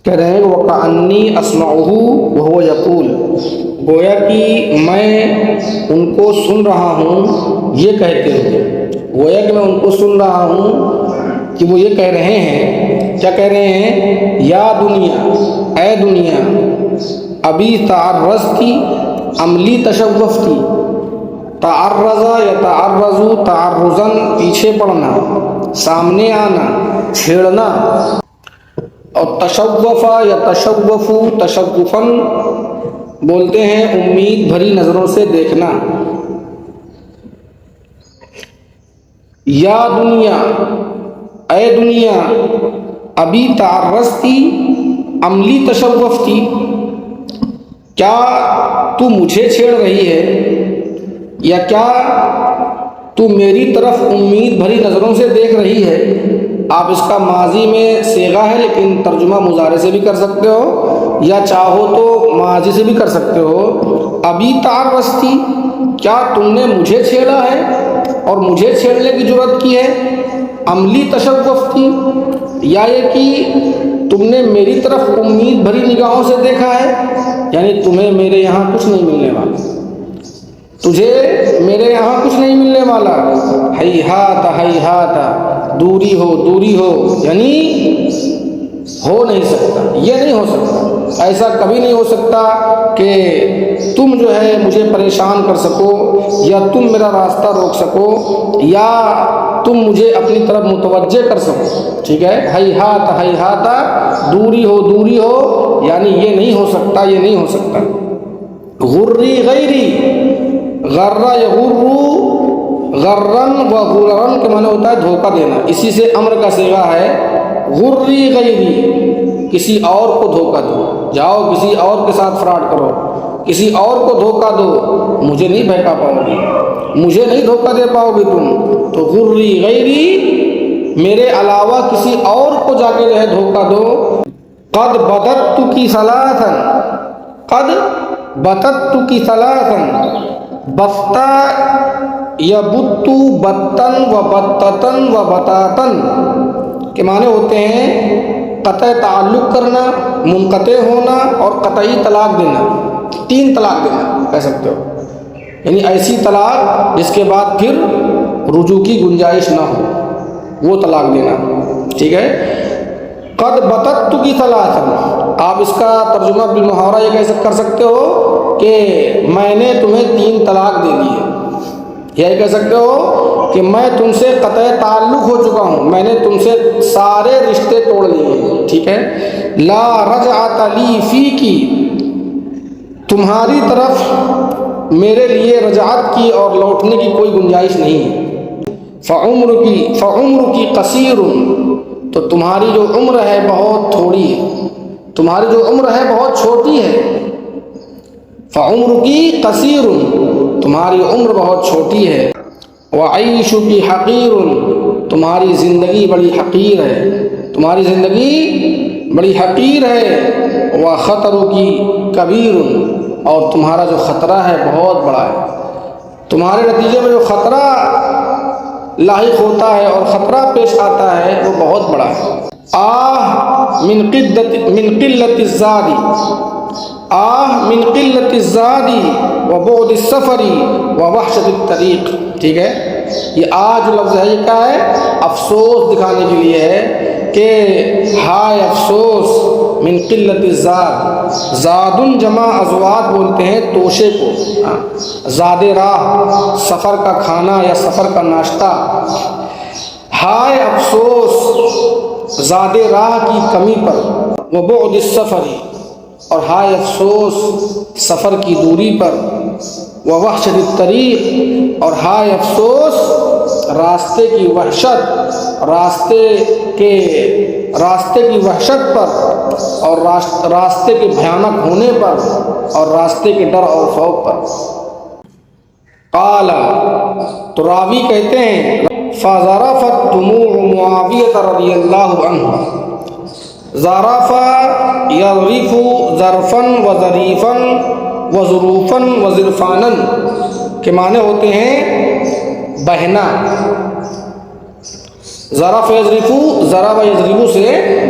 کہہ رہے ہیں وَكَأَنِّي أَسْمَعُهُ وَهُوَ يَقُولُ، گویا کہ میں ان کو سن رہا ہوں یہ کہتے ہوئے، گویا کہ میں ان کو سن رہا ہوں کہ وہ یہ کہہ رہے ہیں، کیا کہہ رہے ہیں؟ یا دنیا، اے دنیا، ابھی تعرضتی، عملی تشوف کی، تعرض یا تعرض تعرضاً پیچھے پڑنا، سامنے آنا، چھیڑنا، اور تشوف یا تشوف تشوفاً بولتے ہیں امید بھری نظروں سے دیکھنا۔ یا دنیا، اے دنیا، ابھی تعرضتی، عملی تشوف کی، کیا تو مجھے چھیڑ رہی ہے یا کیا تو میری طرف امید بھری نظروں سے دیکھ رہی ہے؟ آپ اس کا ماضی میں صیغہ ہے لیکن ترجمہ مضارع سے بھی کر سکتے ہو یا چاہو تو ماضی سے بھی کر سکتے ہو۔ ابھی تعرضتی، کیا تم نے مجھے چھیڑا ہے اور مجھے چھیڑنے کی جرات کی ہے؟ عملی تشوف کی، یا یہ کہ تم نے میری طرف امید بھری نگاہوں سے دیکھا ہے، یعنی تمہیں میرے یہاں کچھ نہیں ملنے والا، تجھے میرے یہاں کچھ نہیں ملنے والا، ہیہات ہیہات، دوری ہو دوری ہو، یعنی ہو نہیں سکتا، یہ نہیں ہو سکتا، ایسا کبھی نہیں ہو سکتا کہ تم جو ہے مجھے پریشان کر سکو یا تم میرا راستہ روک سکو یا تم مجھے اپنی طرف متوجہ کر سکو، ٹھیک ہے؟ ہیہات ہیہات، دوری ہو، یعنی یہ نہیں ہو سکتا، یہ نہیں ہو سکتا۔ غری غیری، غرہ یغر، غرن و غررن کے معنی ہوتا ہے دھوکہ دینا، اسی سے امر کا صیغہ ہے غری غیری، کسی اور کو دھوکہ دو، جاؤ کسی اور کے ساتھ فراڈ کرو، کسی اور کو دھوکہ دو، مجھے نہیں بہکا پاؤ گی، مجھے نہیں دھوکہ دے پاؤ گی تم، تو غری غیری، میرے علاوہ کسی اور کو جا کے جو ہے دھوکہ دو۔ قد بدت کی ثلاثا، قد بتت کی ثلاثا، بستا یبت بتن و بتتن و بتاتن کے معنی ہوتے ہیں قطع تعلق کرنا، منقطع ہونا اور قطعی طلاق دینا، 3 طلاق دینا کہہ سکتے ہو، یعنی ایسی طلاق جس کے بعد پھر رجوع کی گنجائش نہ ہو، وہ طلاق دینا، ٹھیک ہے؟ قد بتت کی ثلاثا، آپ اس کا ترجمہ بالمحاورہ یہ کر سکتے ہو کہ میں نے تمہیں 3 طلاق دے دی ہے، یہ کہہ سکتے ہو کہ میں تم سے قطع تعلق ہو چکا ہوں، میں نے تم سے سارے رشتے توڑ لیے، ٹھیک ہے؟ لا رجعت لی فی کی، تمہاری طرف میرے لیے رجعت کی اور لوٹنے کی کوئی گنجائش نہیں ہے۔ فعمر کی قصیر، تو تمہاری جو عمر ہے بہت تھوڑی ہے، تمہاری جو عمر ہے بہت چھوٹی ہے۔ فعمر کی قصیر، تمہاری عمر بہت چھوٹی ہے۔ وعیش کی حقیر، تمہاری زندگی بڑی حقیر ہے، تمہاری زندگی بڑی حقیر ہے۔ وخطر کی کبیر، اور تمہارا جو خطرہ ہے بہت بڑا ہے، تمہارے نتیجے میں جو خطرہ لاحق ہوتا ہے اور خطرہ پیش آتا ہے وہ بہت بڑا ہے۔ آہ من قلت الزاد، آہ من قلت الزاد و بعد السفر و وحشت الطریق، ٹھیک ہے؟ یہ آج جو لفظ ہے یہ کیا ہے؟ افسوس دکھانے کے لیے ہے کہ ہائے افسوس، من قلت الزاد، زادن جمع ازواد بولتے ہیں توشے کو، زاد راہ، سفر کا کھانا یا سفر کا ناشتہ، ہائے افسوس زاد راہ کی کمی پر، و بعد السفر، اور ہائے افسوس سفر کی دوری پر، و وحشت الطریق، اور ہائے افسوس راستے کی وحشت، راستے کی وحشت پر، اور راستے کے بھیانک ہونے پر، اور راستے کے ڈر اور خوف پر۔ قال، تو راوی کہتے ہیں فَظَرَفَتْ دُمُوعُ مُعَاوِيَةَ رضی اللہ عنہ، ظرف یظرف ظرفاً و ظریفاً و ظروفاً و ظرفاناً کے معنی ہوتے ہیں بہنا۔ ظرف یظرف، ضرب یضرب سے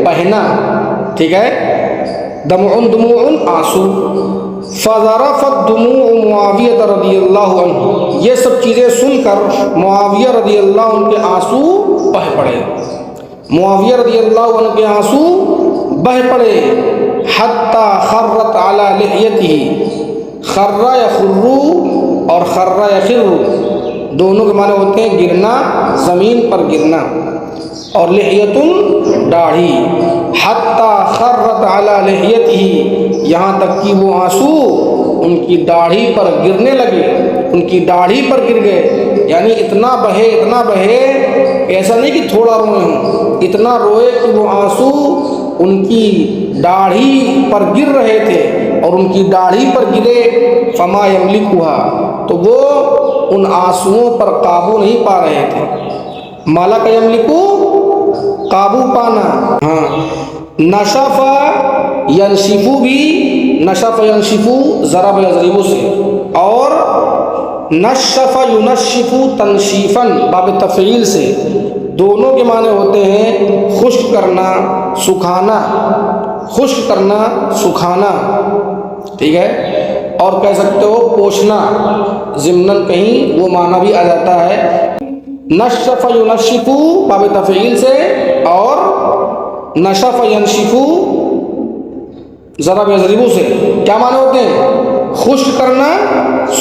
بہنا، ٹھیک ہے؟ دموع آنسو. فَذَرَفَتْ دُمُوعُ مُعَاوِيَةَ رضی اللہ عنہ، یہ سب چیزیں سن کر معاویہ رضی اللہ عنہ کے آنسو بہہ پڑے. معاویہ رضی اللہ عنہ کے آنسو بہہ پڑے. حتی خرت علی لحیتہ، خر یخر اور خر یخر دونوں کے معنی ہوتے ہیں گرنا، زمین پر گرنا، اور لحیۃ داڑھی. حتی خرت علی لحیتہ، یہاں تک کہ وہ آنسو ان کی داڑھی پر گرنے لگے، ان کی داڑھی پر گر گئے. یعنی اتنا بہے، ایسا نہیں کہ تھوڑا روئے ہوں، اتنا روئے کہ وہ آنسو ان کی داڑھی پر گر رہے تھے اور ان کی داڑھی پر گرے. فما یملکھا، تو وہ ان آنسوؤں پر قابو نہیں پا رہے تھے. مالک یملکو، قابو پانا. ہاں، نشف ینشفو بھی، نشف ینشفو ضرب یضرب سے، اور نشف ینشفو تنشیفاً باب تفعیل سے. دونوں کے معنی ہوتے ہیں خشک کرنا، سکھانا، خشک کرنا، سکھانا. ٹھیک ہے، اور کہہ سکتے ہو پوچھنا، ضمناً کہیں وہ معنی بھی آ جاتا ہے. نشف ینشفو باب تفعیل سے، اور نشف ینشفو ضرب یضرب سے. کیا معنی ہوتے ہیں؟ خشک کرنا،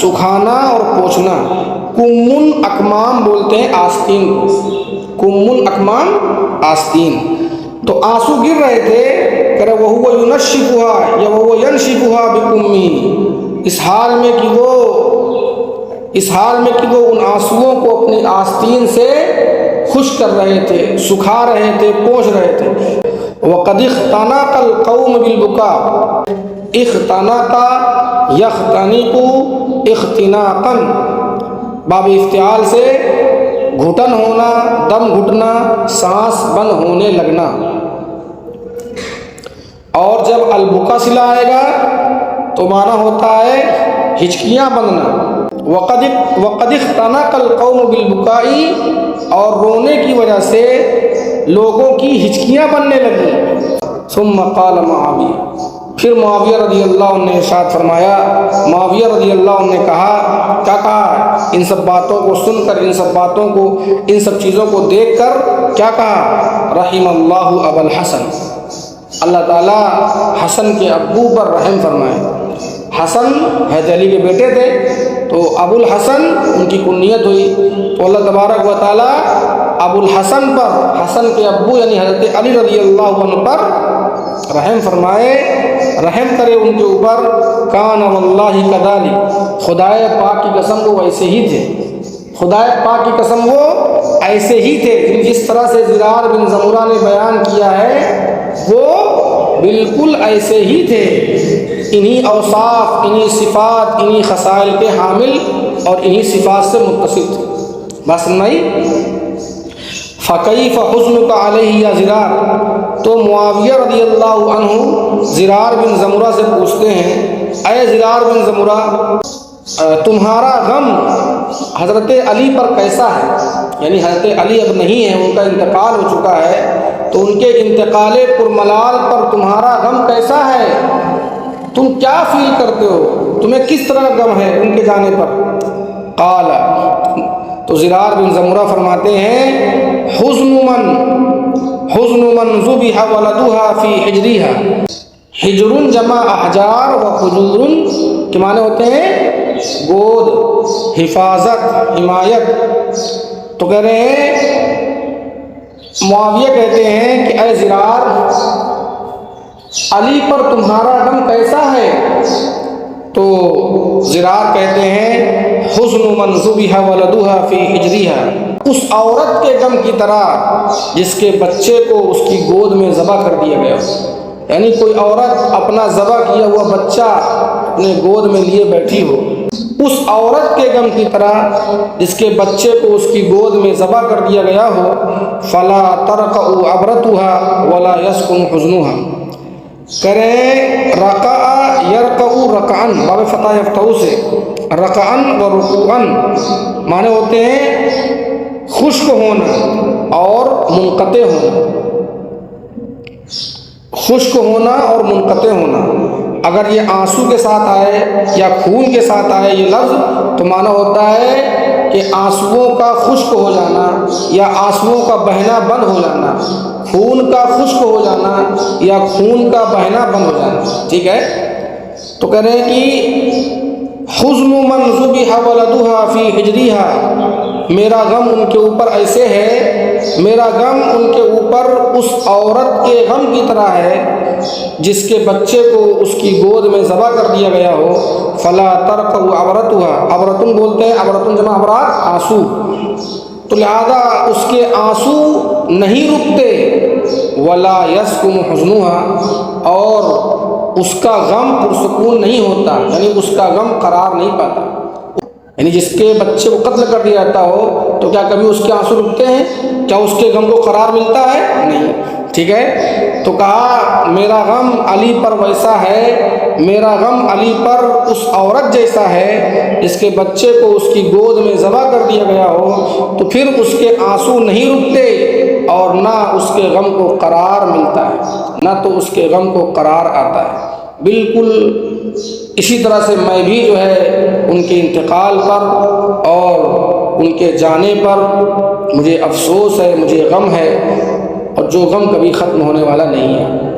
سکھانا اور پوچھنا. کمن اکمام بولتے ہیں آستین کو، کمن اکمام آستین. تو آنسو گر رہے تھے، کہہ رہے وہو ینشفھا یا وہو ینشفھا بکمی، اس حال میں کہ وہ ان آنسوؤں کو اپنی آستین سے خشک کر رہے تھے، سکھا رہے تھے، پوچھ رہے تھے. وَقَدْ اخْتَنَقَ الْقَوْمُ بِالْبُكَاءِ، اخْتَنَقَ يَخْتَنِقُ اخْتِنَاقًا باب افتعال سے گھٹن ہونا، دم گھٹنا، سانس بند ہونے لگنا. اور جب البکا صلہ آئے گا تو معنی ہوتا ہے ہچکیاں بندنا. وَقَدْ اخْتَنَقَ الْقَوْمُ بِالْبُكَاءِ، اور رونے کی وجہ سے لوگوں کی ہچکیاں بننے لگیں. ثم قال معاویہ، پھر معاویہ رضی اللہ عنہ نے ارشاد فرمایا، معاویہ رضی اللہ عنہ نے کہا، کیا کہا؟ ان سب باتوں کو سن کر، ان سب باتوں کو، ان سب چیزوں کو دیکھ کر کیا کہا؟ رحم اللہ ابا الحسن، اللہ تعالیٰ حسن کے ابو پر رحم فرمائے. حسن حضرت علی کے بیٹے تھے، تو ابو الحسن ان کی کنیت ہوئی. تو اللہ تبارک و تعالیٰ ابو الحسن پر، حسن کے ابو یعنی حضرت علی رضی اللہ عنہ پر رحم فرمائے، رحم کرے ان کے اوپر. کان واللہ کذالک، خدائے پاک کی قسم وہ ایسے ہی تھے، خدائے پاک کی قسم وہ ایسے ہی تھے. جس طرح سے زرار بن زمرہ نے بیان کیا ہے وہ بالکل ایسے ہی تھے. انہی اوصاف، انہی صفات، انہی خصائل کے حامل اور انہی صفات سے متصف تھے. بات سنائی. فَكَيْفَ حُزْنُكَ عَلَيْهِ يَا زِرَارُ، تو معاویہ رضی اللہ عنہ زرار بن زمرہ سے پوچھتے ہیں، اے زرار بن زمرہ، تمہارا غم حضرت علی پر کیسا ہے؟ یعنی حضرت علی اب نہیں ہیں، ان کا انتقال ہو چکا ہے، تو ان کے انتقال پرملال پر تمہارا غم کیسا ہے؟ تم کیا فیل کرتے ہو؟ تمہیں کس طرح کا غم ہے ان کے جانے پر؟ قال، تو زرار بن زمرہ فرماتے ہیں، حزن من ذبح ولدها فی حجرها. حجر جمع احجار و حجور کے معنی ہوتے ہیں گود، حفاظت، حمایت. تو کہہ رہے ہیں، معاویہ کہتے ہیں کہ اے زرار، علی پر تمہارا غم کیسا ہے؟ تو زرار کہتے ہیں، حزن من ذبح ولدها فی حجرها، اس عورت کے غم کی طرح جس کے بچے کو اس کی گود میں ذبح کر دیا گیا. یعنی کوئی عورت اپنا ذبح کیا ہوا بچہ اپنے گود میں لیے بیٹھی ہو، اس عورت کے غم کی طرح جس کے بچے کو اس کی گود میں ذبح کر دیا گیا ہو. فلا ترقع عبرتها ولا يسكن حزنها، کریں رقع یرقع رقعن باب فتح یفتح سے، رقعن و رقوعن معنی ہوتے ہیں خشک ہونا اور منقطع ہونا. خشک ہونا اور منقطع ہونا، اگر یہ آنسو کے ساتھ آئے یا خون کے ساتھ آئے یہ لفظ تو معنی ہوتا ہے کہ آنسوؤں کا خشک ہو جانا یا آنسوؤں کا بہنا بند ہو جانا، خون کا خشک ہو جانا یا خون کا بہنا بند ہو جانا، ٹھیک ہے؟ تو کہہ رہے ہیں کہ حزن من ذبح ولدها فی حجرها، میرا غم ان کے اوپر ایسے ہے، میرا غم ان کے اوپر اس عورت کے غم کی طرح ہے جس کے بچے کو اس کی گود میں ذبح کر دیا گیا ہو۔ فلا ترقوا عبرتها، عبرتن بولتے ہیں، عبرتن جمع عبرات آنسو، تو لہذا اس کے آنسو نہیں رکتے، ولا یسکن حزنها، اور اس کا غم پرسکون نہیں ہوتا، یعنی اس کا غم قرار نہیں پاتا۔ یعنی جس کے بچے کو قتل کر دیا جاتا ہو تو کیا کبھی اس کے آنسو رکتے ہیں؟ کیا اس کے غم کو قرار ملتا ہے؟ نہیں، ٹھیک ہے؟ تو کہا میرا غم علی پر ویسا ہے، میرا غم علی پر اس عورت جیسا ہے جس کے بچے کو اس کی گود میں ذبح کر دیا گیا ہو، تو پھر اس کے آنسو نہیں رکتے اور نہ اس کے غم کو قرار ملتا ہے، نہ تو اس کے غم کو قرار آتا ہے۔ بالکل اسی طرح سے میں بھی جو ہے ان کے انتقال پر اور ان کے جانے پر مجھے افسوس ہے، مجھے غم ہے، اور جو غم کبھی ختم ہونے والا نہیں ہے۔